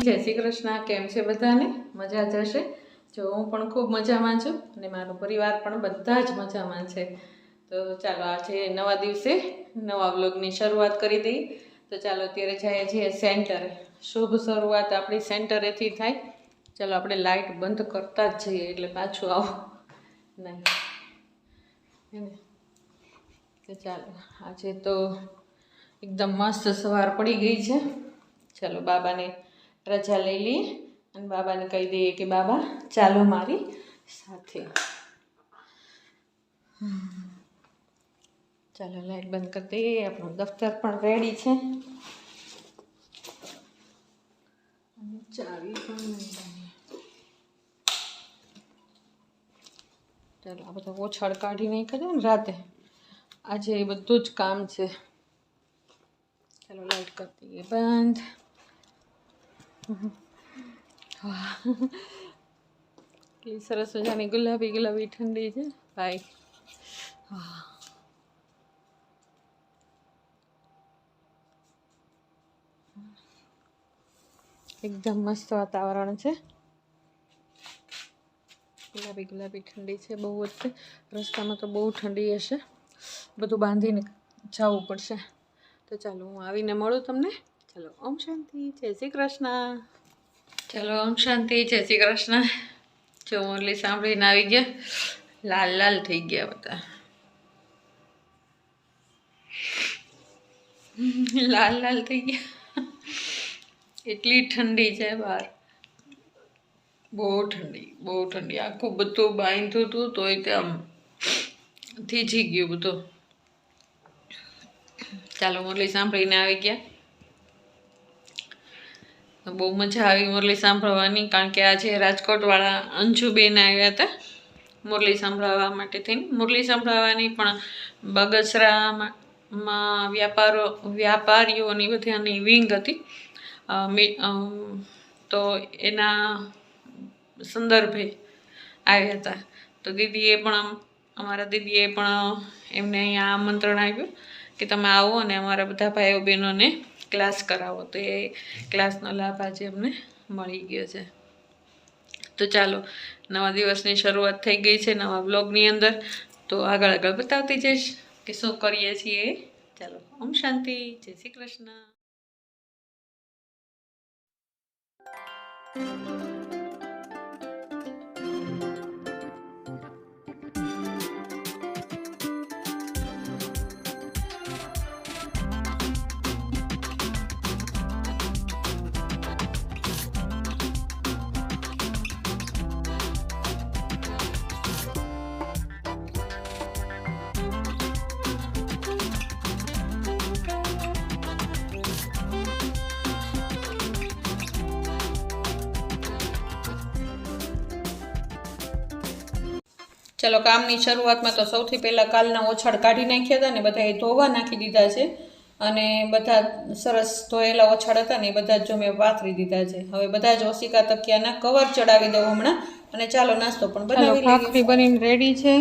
જય શ્રી કૃષ્ણ. કેમ છે બધાને? મજા જ હશે. જો હું પણ ખૂબ મજામાં છું અને મારો પરિવાર પણ બધા જ મજામાં છે. તો ચાલો આજે નવા દિવસે નવા વ્લોગની શરૂઆત કરી દઈએ. તો ચાલો અત્યારે જઈએ છીએ સેન્ટરે. શુભ શરૂઆત આપણી સેન્ટરેથી થાય. ચાલો આપણે લાઇટ બંધ કરતા જ જઈએ એટલે પાછું આવો નહીં. તો ચાલો આજે તો એકદમ મસ્ત સવાર પડી ગઈ છે. ચાલો બાબાને રજા લઈ લઈએ અને બાબાને કહી દઈએ કે બાબા ચાલો મારી સાથે. ચાલો લાઈટ બંધ કરી દઈએ. આપણું દફતર પણ રેડી છે અને ચાવી પણ નહીં. ચાલો આ બધા ઓછાળ કાઢી નહીં કરે ને રાતે. આજે એ બધું જ કામ છે. ચાલો લાઈટ કરી દઈએ બંધ. કેટલી સરસ મજાની ગુલાબી ગુલાબી ઠંડી છે ભાઈ. એકદમ મસ્ત વાતાવરણ છે. ગુલાબી ગુલાબી ઠંડી છે બહુ જ. રસ્તામાં તો બહુ ઠંડી હશે. બધું બાંધીને જવું પડશે. તો ચાલો હું આવીને મળું તમને. ચલો ઓમ શાંતિ. જય શ્રી કૃષ્ણ. ચલો ઓમ શાંતિ. જય શ્રી કૃષ્ણ. જો મુરલી સાંભળીને આવી ગયા. લાલ લાલ થઈ ગયા બધા. લાલ લાલ થઈ ગયા. એટલી ઠંડી છે બહાર. બહુ ઠંડી બહુ ઠંડી. આખું બધું બાંધ્યું હતું તોય તે આમ થીજી ગયું બધું. ચાલો મુરલી સાંભળીને આવી ગયા. બહુ મજા આવી મુરલી સાંભળવાની. કારણ કે આજે રાજકોટવાળા અંજુબેન આવ્યા હતા મુરલી સાંભળવા માટે થઈને. મુરલી સાંભળવાની પણ બગસરામાં વ્યાપારીઓની બધાની વિંગ હતી. તો એના સંદર્ભે આવ્યા હતા. તો દીદીએ પણ અમારા દીદીએ પણ એમને અહીંયા આમંત્રણ આપ્યું કે તમે આવો અને અમારા બધા ભાઈઓ બહેનોને ક્લાસ કરાવો. તો એ ક્લાસનો લાભ આજે અમને મળી ગયો છે. તો ચાલો નવા દિવસની શરૂઆત થઈ ગઈ છે નવા બ્લોગની અંદર. તો આગળ આગળ બતાવતી જઈશ કે શું કરીએ છીએ. ચાલો ઓમ શાંતિ. જય શ્રી કૃષ્ણ. ચલો કામની શરૂઆતમાં તો સૌથી પહેલાં કાલના ઓછાળ કાઢી નાખ્યા હતા ને બધાએ ધોવા નાખી દીધા છે. અને બધા સરસ ધોયેલા ઓછાળ હતા ને એ બધા જ જો મેં પાથરી દીધા છે. હવે બધા જ ઓશિકા તકિયાના કવર ચડાવી દઉં હમણાં. અને ચાલો નાસ્તો પણ બનાવી લઈએ. ભાખરી બનીને રેડી છે.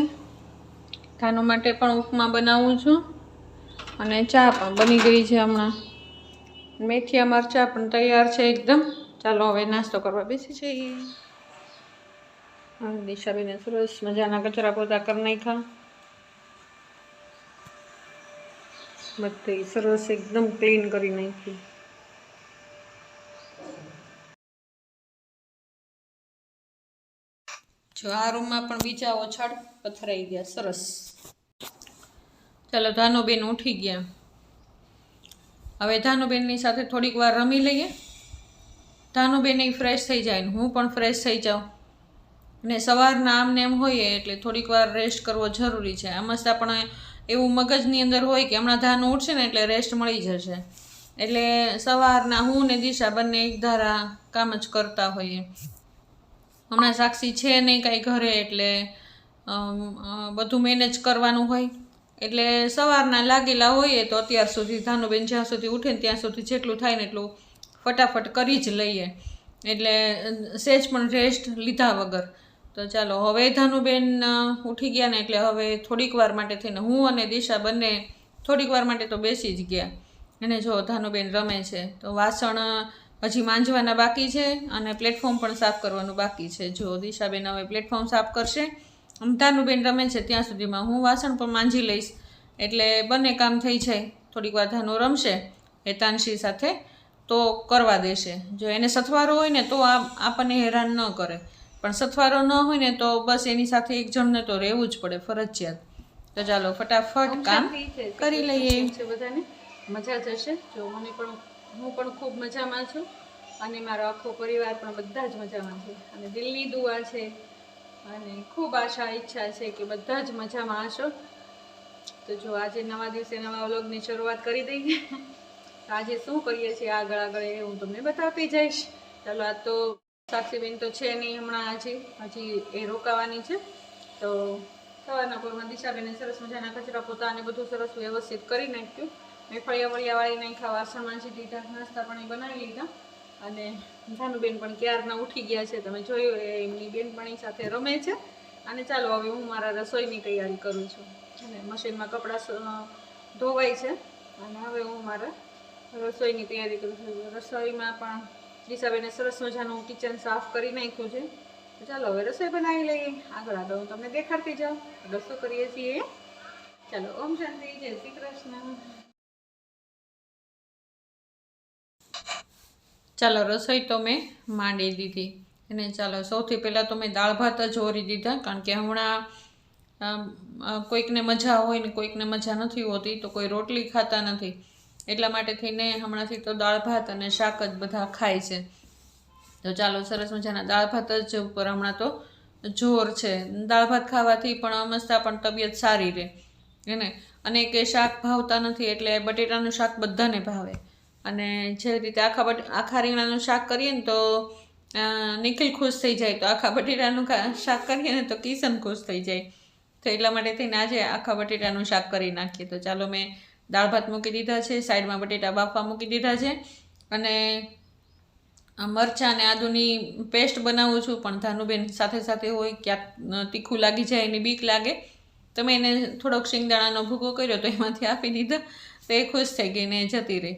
ધાનુ માટે પણ ઉપમા બનાવું છું અને ચા પણ બની ગઈ છે હમણાં. મેથીયા મરચાં પણ તૈયાર છે એકદમ. ચાલો હવે નાસ્તો કરવા બેસી જઈએ. દિશાબેને સરસ મજાના કચરા પોતા કરી નાખ્યા. બધી સરસ એકદમ ક્લીન કરી નાખી. જો આ રૂમમાં પણ બીજા ઓછાળ પથરાઈ ગયા સરસ. ચાલો ધાનુબેન ઉઠી ગયા. હવે ધાનુબેનની સાથે થોડીક વાર રમી લઈએ. ધાનુબેન ફ્રેશ થઈ જાય ને હું પણ ફ્રેશ થઈ જાઉં. ને સવારના આમને એમ હોઈએ એટલે થોડીક વાર રેસ્ટ કરવો જરૂરી છે. આમસ્તા પણ એવું મગજની અંદર હોય કે હમણાં ધાનું ઉઠશે ને એટલે રેસ્ટ મળી જશે. એટલે સવારના હું ને દિશા બંને એક ધારા કામ જ કરતા હોઈએ. હમણાં સાક્ષી છે નહીં કાંઈ ઘરે, એટલે બધું મેનેજ કરવાનું હોય. એટલે સવારના લાગેલા હોઈએ તો અત્યાર સુધી ધાનુબેન જ્યાં સુધી ઉઠે ને ત્યાં સુધી જેટલું થાય ને એટલું ફટાફટ કરી જ લઈએ, એટલે સહેજ પણ રેસ્ટ લીધા વગર. તો ચાલો હવે ધાનુબેન ઉઠી ગયા ને એટલે હવે થોડીક વાર માટે થઈને હું અને દિશા બંને થોડીક વાર માટે તો બેસી જ ગયા. અને જો ધાનુબેન રમે છે. તો વાસણ હજી માંજવાના બાકી છે અને પ્લેટફોર્મ પણ સાફ કરવાનું બાકી છે. જો દિશાબેન હવે પ્લેટફોર્મ સાફ કરશે, ધાનુબેન રમે છે ત્યાં સુધીમાં હું વાસણ પણ માંજી લઈશ, એટલે બંને કામ થઈ જાય. થોડીક વાર ધાનુ રમશે હેતાંશી સાથે તો કરવા દેશે. જો એને સથવારો હોય ને તો આપણને હેરાન ન કરે, પણ સથવારો ન હોય ને તો બસ એની સાથે એક જણને તો રહેવું જ પડે ફરજિયાત. તો ચાલો ફટાફટ કામ કરી લઈએ. બધાને મજા જશે. જો હું પણ ખૂબ મજામાં છું અને મારો આખો પરિવાર પણ બધા જ મજામાં છે. અને દિલની દુઆ છે અને ખૂબ આશા ઈચ્છા છે કે બધા જ મજામાં હશો. તો જો આજે નવા દિવસે નવા વ્લોગની શરૂઆત કરી દઈએ. આજે શું કરીએ છીએ આગળ એ હું તમને બતાવતી જઈશ. ચાલો, આ તો સાક્ષીબેન તો છે નહીં હમણાં, હજી એ રોકાવાની છે. તો સવારના પોરમાં દિશાબેને સરસ મજાના કચરા પોતા અને બધું સરસ વ્યવસ્થિત કરી નાખ્યું. મેં ફળિયા વાળી નાખ્યા, વાસણ માંજી દીધા, નાસ્તા પાણી બનાવી લીધા. અને ધાનુબેન પણ ક્યારના ઉઠી ગયા છે. તમે જોયું એમની બેનપણી સાથે રમે છે. અને ચાલો હવે હું મારા રસોઈની તૈયારી કરું છું. અને મશીનમાં કપડાં ધોવાય છે અને હવે હું મારા રસોઈની તૈયારી કરું છું. રસોઈમાં પણ દિશાબેને સરસ મજાનું કિચન સાફ કરી નાખ્યું છે. તો ચાલો હવે રસોઈ બનાવી લઈએ. આગળ હું તમને દેખાડતી જાઉં રસોઈ કરીએ છીએ. ચાલો, ઓમ શાંતિ, જય શ્રી કૃષ્ણ. ચાલો, રસોઈ તો મેં માંડી દીધી. અને ચાલો સૌથી પહેલાં તો મેં દાળ ભાત જ ઓરી દીધા, કારણ કે હમણાં કોઈકને મજા હોય ને કોઈકને મજા નથી હોતી, તો કોઈ રોટલી ખાતા નથી. એટલા માટે થઈને હમણાંથી તો દાળ ભાત અને શાક જ બધા ખાય છે. તો ચાલો સરસ મજાના દાળ ભાત જ ઉપર હમણાં તો જોર છે. દાળ ભાત ખાવાથી પણ અમસ્તા પણ તબિયત સારી રહે એને. અને કે શાક ભાવતા નથી, એટલે બટેટાનું શાક બધાને ભાવે. અને જે રીતે આખા રીંગણાનું શાક કરીએ ને તો નિખિલ ખુશ થઈ જાય, તો આખા બટેટાનું શાક કરીએ ને તો કિશન ખુશ થઈ જાય. તો એટલા માટે થઈને આજે આખા બટેટાનું શાક કરી નાખીએ. તો ચાલો મેં દાળ ભાત મૂકી દીધા છે, સાઈડમાં બટેટા બાફવા મૂકી દીધા છે. અને મરચાં અને આદુની પેસ્ટ બનાવું છું, પણ ધાનુબેન સાથે સાથે હોય, ક્યાંક તીખું લાગી જાય એની બીક લાગે. તો મેં એને થોડોક શિંગદાણાનો ભૂકો કર્યો તો એમાંથી આપી દીધો, તો એ ખુશ થઈ ગઈ ને જતી રહી.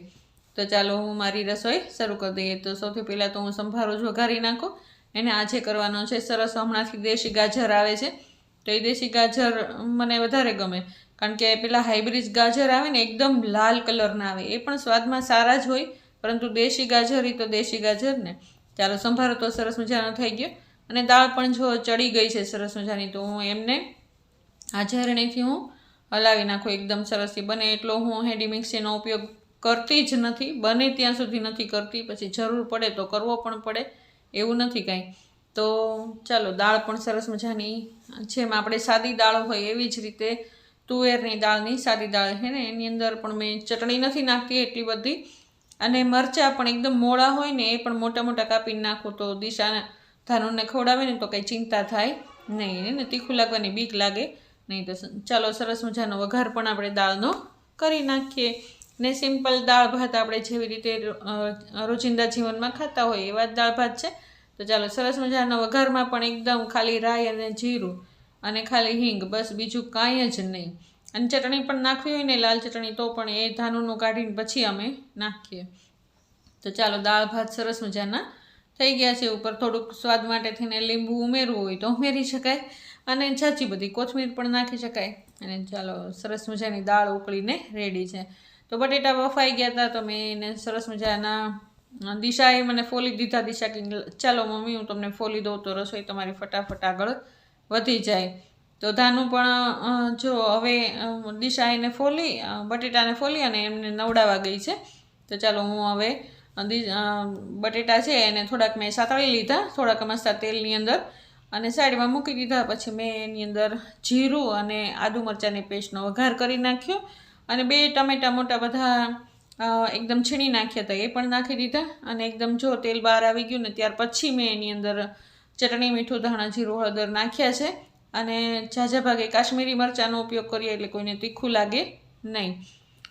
તો ચાલો હું મારી રસોઈ શરૂ કરી દઈએ. તો સૌથી પહેલાં તો હું સંભારો જ વઘારી નાખું. એને આજે કરવાનો છે સરસ, હમણાંથી દેશી ગાજર આવે છે, તો એ દેશી ગાજર મને વધારે ગમે, કારણ કે પેલા હાઇબ્રિડ ગાજર આવે ને એકદમ લાલ કલરના આવે, એ પણ સ્વાદમાં સારા જ હોય, પરંતુ દેશી ગાજર એ તો દેશી ગાજર ને. ચાલો, સંભારો તો સરસ મજાનો થઈ ગયો અને દાળ પણ જો ચડી ગઈ છે સરસ મજાની. તો હું એમને આ ઝરણીથી હું હલાવી નાખું એકદમ સરસથી. બને એટલો હું હેડી મિક્સીનો ઉપયોગ કરતી જ નથી, બને ત્યાં સુધી નથી કરતી. પછી જરૂર પડે તો કરવો પણ પડે, એવું નથી કાંઈ. તો ચાલો, દાળ પણ સરસ મજાની, જેમ આપણે સાદી દાળ હોય એવી જ રીતે તુવેરની દાળની સાદી દાળ છે ને, એની અંદર પણ મેં ચટણી નથી નાખતી એટલી બધી. અને મરચાં પણ એકદમ મોળા હોય ને એ પણ મોટા મોટા કાપીને નાખું, તો દિશાને ધાનુને ખવડાવે ને તો કંઈ ચિંતા થાય નહીં, એને તીખું લાગવાની બીક લાગે નહીં. તો ચાલો સરસ મજાનો વઘાર પણ આપણે દાળનો કરી નાખીએ. ને સિમ્પલ દાળ ભાત આપણે જેવી રીતે રોજિંદા જીવનમાં ખાતા હોય એવા જ દાળ ભાત છે. તો ચાલો સરસ મજાના વઘારમાં પણ એકદમ ખાલી રાઈ અને જીરું અને ખાલી હિંગ, બસ બીજું કાંઈ જ નહીં. અને ચટણી પણ નાખવી હોય ને લાલ ચટણી, તો પણ એ ધાનુનું કાઢીને પછી અમે નાખીએ. તો ચાલો દાળ ભાત સરસ મજાના થઈ ગયા છે. ઉપર થોડુંક સ્વાદ માટે થઈને લીંબુ ઉમેરવું હોય તો ઉમેરી શકાય, અને ઝાઝી બધી કોથમીર પણ નાખી શકાય. અને ચાલો સરસ મજાની દાળ ઉકળીને રેડી છે. તો બટેટા બફાઈ ગયા હતા, તો મેં એને સરસ મજાના, દિશાએ મને ફોલી દીધા. દિશા કે ચાલો મમ્મી હું તમને ફોલી દઉં તો રસોઈ તમારી ફટાફટ આગળ વધી જાય. તો ધાનુ પણ જો હવે દિશા એને બટેટાને ફોલી અને એમને નવડાવવા ગઈ છે. તો ચાલો હું હવે બટેટા છે એને થોડાક મેં સાતળી લીધા, થોડાક મસ્તા તેલની અંદર, અને સાઈડમાં મૂકી દીધા. પછી મેં એની અંદર જીરું અને આદુ મરચાંની પેસ્ટનો વઘાર કરી નાખ્યો. અને 2 ટમેટા મોટા બધા એકદમ છીણી નાખ્યા હતા, એ પણ નાખી દીધા. અને એકદમ જો તેલ બહાર આવી ગયું ને ત્યાર પછી મેં એની અંદર ચટણી, મીઠું, ધાણા, જીરું, હળદર નાખ્યા છે અને ઝાઝા ભાગે કાશ્મીરી મરચાંનો ઉપયોગ કરીએ એટલે કોઈને તીખું લાગે નહીં.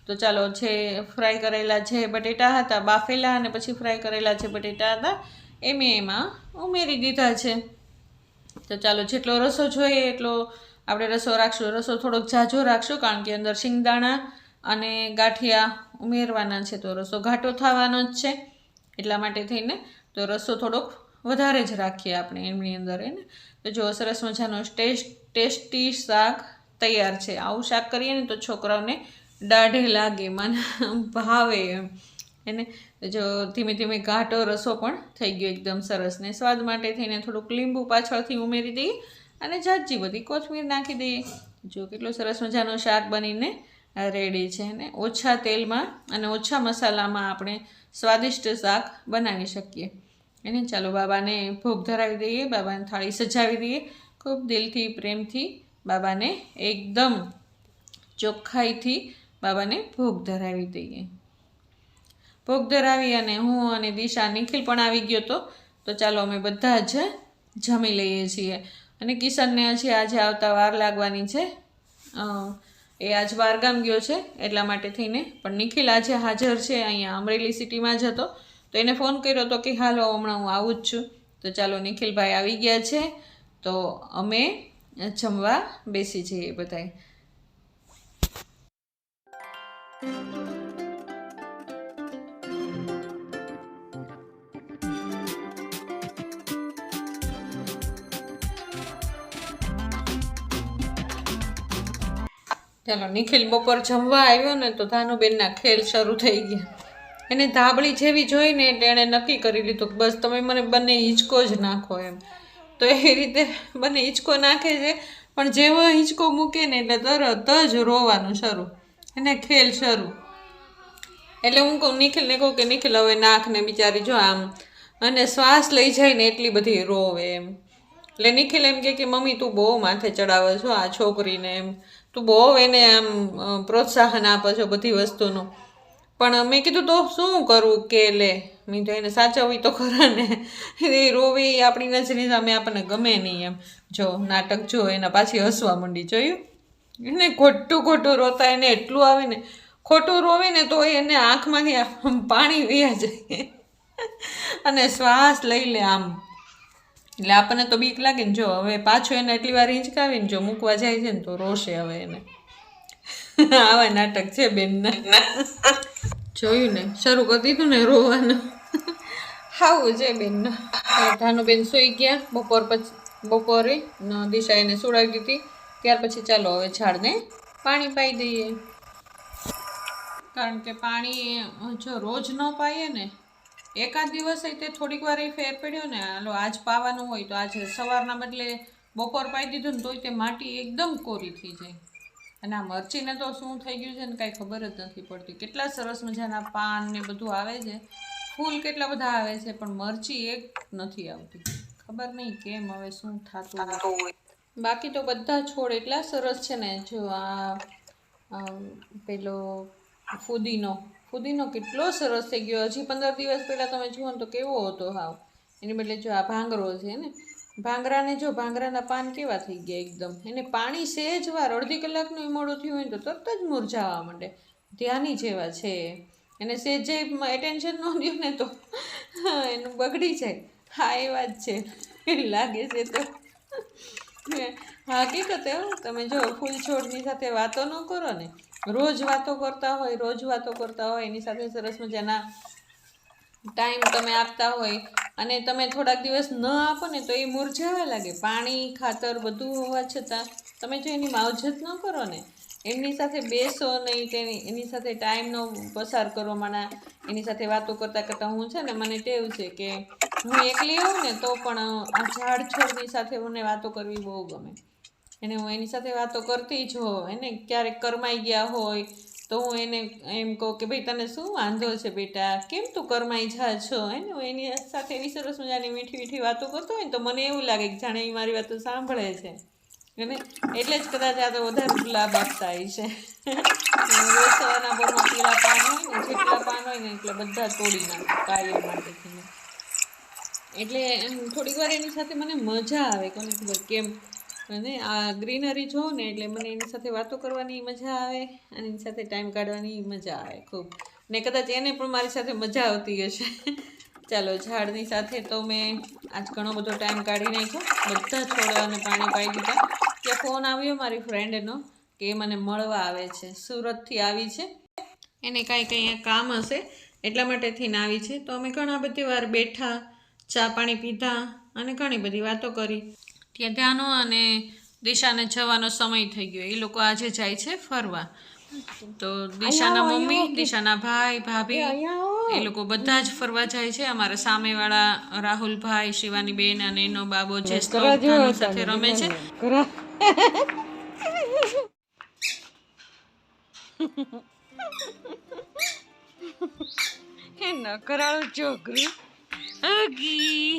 તો ચાલો, જે ફ્રાય કરેલા જે બટેટા હતા બાફેલા અને પછી ફ્રાય કરેલા જે બટેટા હતા એ મેં એમાં ઉમેરી દીધા છે. તો ચાલો, જેટલો રસો જોઈએ એટલો આપણે રસો રાખશું. રસો થોડોક ઝાઝો રાખશું કારણ કે અંદર શિંગદાણા અને ગાંઠિયા ઉમેરવાના છે, તો રસો ઘાટો થવાનો જ છે. એટલા માટે થઈને તો રસો થોડોક વધારે જ રાખીએ આપણે એમની અંદર એને. તો જો સરસ મજાનો ટેસ્ટી શાક તૈયાર છે. આવું શાક કરીએ ને તો છોકરાઓને દાઢે લાગે, મને ભાવે એમ એને. જો ધીમે ધીમે ઘાટો રસો પણ થઈ ગયો એકદમ સરસ. ને સ્વાદ માટે થઈને થોડુંક લીંબુ પાછળથી ઉમેરી દઈએ અને ઝાઝી બધી કોથમીર નાખી દઈએ. જો કેટલું સરસ મજાનું શાક બનીને રેડી છે. ને ઓછા તેલમાં અને ઓછા મસાલામાં આપણે સ્વાદિષ્ટ શાક બનાવી શકીએ એને. ચાલો, બાબાને ભોગ ધરાવી દઈએ, બાબાને થાળી સજાવી દઈએ. ખૂબ દિલથી, પ્રેમથી બાબાને એકદમ ચોખ્ખાઈથી બાબાને ભોગ ધરાવી દઈએ. ભોગ ધરાવી અને હું અને દિશા, નિખિલ પણ આવી ગયો તો ચાલો અમે બધા જ જમી લઈએ છીએ. અને કિશનને હજી આજે આવતા વાર લાગવાની છે, એ આજ બહારગામ ગયો છે એટલા માટે થઈને. પણ નિખિલ આજે હાજર છે, અહીંયા અમરેલી સિટીમાં જ હતો, તો એને ફોન કર્યો હતો કે હાલો હમણાં હું આવું જ છું. તો ચાલો, નિખિલભાઈ આવી ગયા છે તો અમે જમવા બેસી જઈએ બધાય. ચાલો, નિખિલ બપોર જમવા આવ્યો ને તો ધાનુબેનના ખેલ શરૂ થઈ ગયા. એને ધાબળી જેવી જોઈને એટલે એણે નક્કી કરી લીધું બસ તમે મને બંને હિંચકો જ નાખો એમ. તો એ રીતે બંને હિંચકો નાખે છે, પણ જેવો હિંચકો મૂકે ને એટલે તરત જ રોવાનું શરૂ, એને ખેલ શરૂ. એટલે હું કહું નિખિલને કહું કે નિખિલ હવે નાખ ને, બિચારી જો આમ અને શ્વાસ લઈ જાય ને એટલી બધી રોવે એમ. એટલે નિખિલ એમ કે મમ્મી તું બહુ માથે ચડાવે છો આ છોકરીને એમ, તું બહુ એને આમ પ્રોત્સાહન આપે છો બધી વસ્તુનું. પણ મેં કીધું તો શું કરવું કે લે, મેં તો એને સાચવવી તો ખરા ને. એ રોવી આપણી નજરની સામે આપણને ગમે નહીં એમ. જો નાટક જો એના પાછી હસવા માંડી, જોયું એને ખોટું રોતા એને એટલું આવે ને, ખોટું રોવે ને તો એને આંખમાંથી પાણી વહ્યા જાય અને શ્વાસ લઈ લે આમ. એટલે આપણને તો બીક લાગે ને. જો હવે પાછું એને એટલી વાર હિંચકાવીને જો મૂકવા જાય છે ને તો રોશે હવે એને. આવા નાટક છે બેનના. જોયું ને, શરૂ કરી દીધું ને રોવાનું. આવું છે બેનનું. ધાનુબેન સૂઈ ગયા બપોરે દિશા એને સુડાવી દીધી. ત્યાર પછી ચાલો હવે ઝાડને પાણી પાઈ દઈએ, કારણ કે પાણી જો રોજ ન પાઈએ ને, એકાદ દિવસ તે થોડીક વાર એ ફેર પડ્યો ને, હાલો આજ પાવાનું હોય તો આજે સવારના બદલે બપોર પાઈ દીધું ને તોય તે માટી એકદમ કોરી થઈ જાય. અને આ મરચીને તો શું થઈ ગયું છે ને કાંઈ ખબર જ નથી પડતી. કેટલા સરસ મજાના પાન ને બધું આવે છે, ફૂલ કેટલા બધા આવે છે, પણ મરચી એક નથી આવતી. ખબર નહીં કેમ, હવે શું થતું હોય. બાકી તો બધા છોડ એટલા સરસ છે ને. જો આ પેલો ફુદીનો કેટલો સરસ થઈ ગયો. હજી 15 દિવસ પહેલાં તમે જુઓ ને તો કેવો હતો હાવ. એની બદલે જો આ ભાંગરો છે ને, ભાંગરાને જો ભાંગરાના પાન કેવા થઈ ગયા એકદમ. એને પાણી સહેજ વાર અડધી કલાકનું મોડું થયું હોય તો તરત જ મુરઝાવા માંડે. ધ્યાની જેવા છે. એને સહેજે એટેન્શન ન દઉં ને તો એનું બગડી જાય. હા એ વાત છે, લાગે છે તો હકીકતે. તમે જો ફૂલ છોડની સાથે વાતો ન કરો ને, રોજ વાતો કરતા હોય એની સાથે સરસ મજાના ટાઈમ તમે આપતા હોય અને તમે થોડાક દિવસ ન આપો ને તો એ મુરઝાવા લાગે. પાણી, ખાતર બધું હોવા છતાં તમે જો એની માવજત ન કરો ને, એમની સાથે બેસો નહીં, એની સાથે ટાઈમનો પસાર કરો. એની સાથે વાતો કરતાં હું છે ને, મને ટેવ છે કે હું એકલી હોઉં ને તો પણ આ ઝાડ છોડની સાથે મને વાતો કરવી બહુ ગમે. એને હું એની સાથે વાતો કરતી જ હોઉં. એને ક્યારેક કરમાઈ ગયા હોય તો હું એને એમ કહું કે ભાઈ તને શું વાંધો છે બેટા, કેમ તું કરમાઈ જા છો. એને હું એની સાથે એવી સરસ મજાની મીઠી વાતો કરતો હોય ને તો મને એવું લાગે કે જાણે એ મારી વાતો સાંભળે છે. એને એટલે જ કદાચ આ તો વધારે ગુલાબ આપતા હોય છે. રોજ સવારના પોરમાં પીળા પાન હોય ને, જેટલા પાન હોય ને એટલે બધા તોડી નાખે કાયમ માટે. એટલે એમ થોડીક વાર એની સાથે મને મજા આવે, કોને ખબર કેમ. અને આ ગ્રીનરી જોઉં ને એટલે મને એની સાથે વાતો કરવાની મજા આવે અને એની સાથે ટાઈમ કાઢવાની મજા આવે ખૂબ. ને કદાચ એને પણ મારી સાથે મજા આવતી હશે. ચાલો, ઝાડની સાથે તો મેં આજ ઘણો બધો ટાઈમ કાઢી નાખ્યો. બધા છોડવાને પાણી પાઈ દીધા. ત્યાં ફોન આવ્યો મારી ફ્રેન્ડનો કે એ મને મળવા આવે છે, સુરતથી આવી છે. એને કાંઈ કામ હશે એટલા માટેથી ને આવી છે. તો અમે ઘણા બધી વાર બેઠા, ચા પાણી પીધા અને ઘણી બધી વાતો કરી. ત્યાં ધ્યાનો અને દિશાને જવાનો સમય થઈ ગયો. એ લોકો આજે જાય છે ફરવા. તો દિશાના મમ્મી, દિશાના ભાઈ, ભાભી એ લોકો બધા જ ફરવા જાય છે. અમારા સામેવાળા રાહુલભાઈ, શિવાની બેન અને એનો બાબો જે ધ્યાનો સાથે રમે છે. ન કરાળું છોકરું અગી.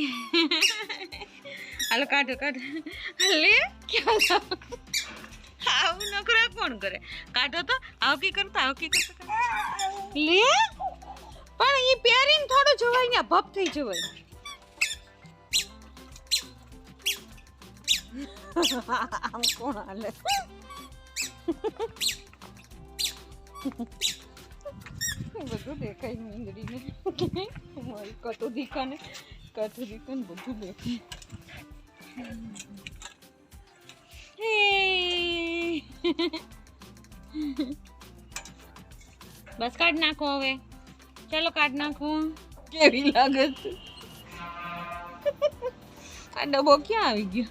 હાલો કાઢો લે. ક્યાં આવું નકરા કોણ કરે? કાઢો તો. આવકી કરતા લે. પણ એ પહેરીને થોડું જોવાય ને, ભપ થઈ જવાય. આમ કોણ હાલે? બધું દેખાય મીંદડીને, કટુ દીકાને બધું દેખાય. બસ કાઢ નાખો હવે. ચાલો કાઢ નાખો. કેવી લાગે છે આ ડબ્બો? ક્યાં આવી ગયો?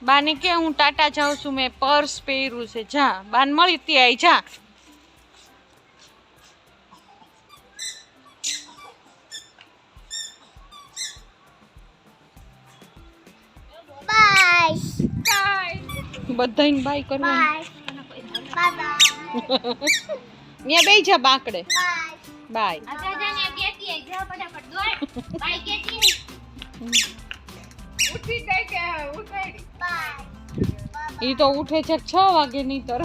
બાને કે હું ટાટા જાઉં છું, મેં પર્સ પહેર્યું છે. જા, બાન મળી ત્યાં જા. બધાને બાય કરવાનું. ત્યાં બે જા બાકડે. બાય. ઈ તો ઉઠે છે 6 વાગે, નહીં તો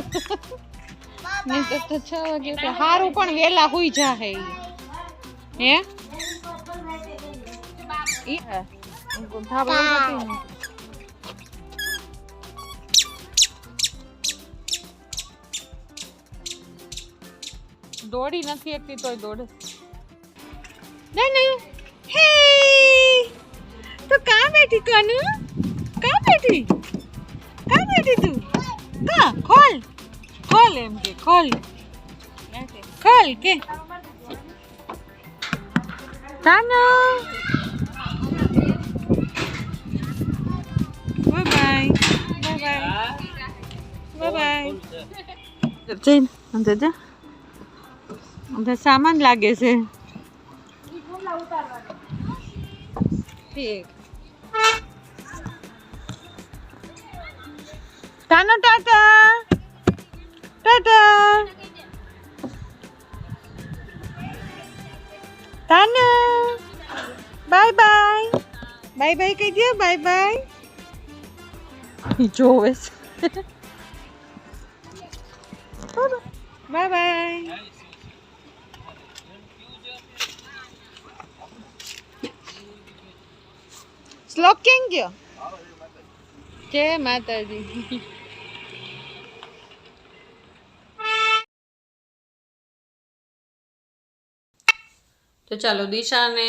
6 વાગે હારું પણ વેલા હુઈ જાહે. હે દોડી નથી એકતી તોય દોડે. નહીં. હે તો કા બેઠી કનુ? કા બેઠી તું? કા ખોલ એમ કે ખોલ કે તાનો. બાય. સામાન લાગે છે. ઠીક. તાનો ટાટા. તાનો બાય કહી દે. બાય જોવે છે. બાય. શ્લોક કેમ ગયો? જય માતાજી. તો ચાલો, દિશાને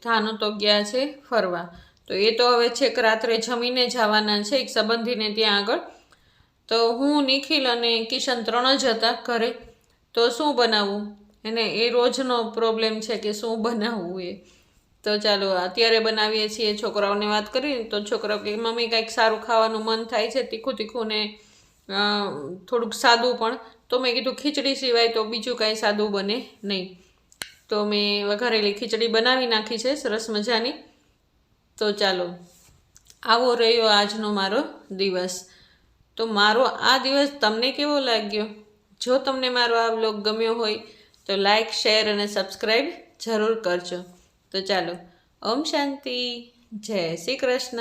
ધાનો તો ગયા છે ફરવા. તો એ તો હવે છેક રાત્રે જમીને જવાના છે એક સંબંધીને ત્યાં આગળ. તો હું, નિખિલ અને કિશન 3 જ હતા ઘરે. તો શું બનાવવું, એને એ રોજનો પ્રોબ્લેમ છે કે શું બનાવવું એ. તો ચાલો અત્યારે બનાવીએ છીએ. છોકરાઓને વાત કરીને તો છોકરાઓ કે મમ્મી કંઈક સારું ખાવાનું મન થાય છે, તીખું ને થોડુંક સાદું પણ. તો મેં કીધું ખીચડી સિવાય તો બીજું કાંઈ સાદું બને નહીં. તો મેં વઘારેલી ખીચડી બનાવી નાખી છે સરસ મજાની. તો ચાલો, આવો રહ્યો આજનો મારો દિવસ. તો મારો આ દિવસ તમને કેવો લાગ્યો? જો તમને મારો આ વ્લોગ ગમ્યો હોય તો લાઈક, શેર અને સબસ્ક્રાઈબ જરૂર કરજો. તો ચાલો, ઓમ શાંતિ, જય શ્રી કૃષ્ણ.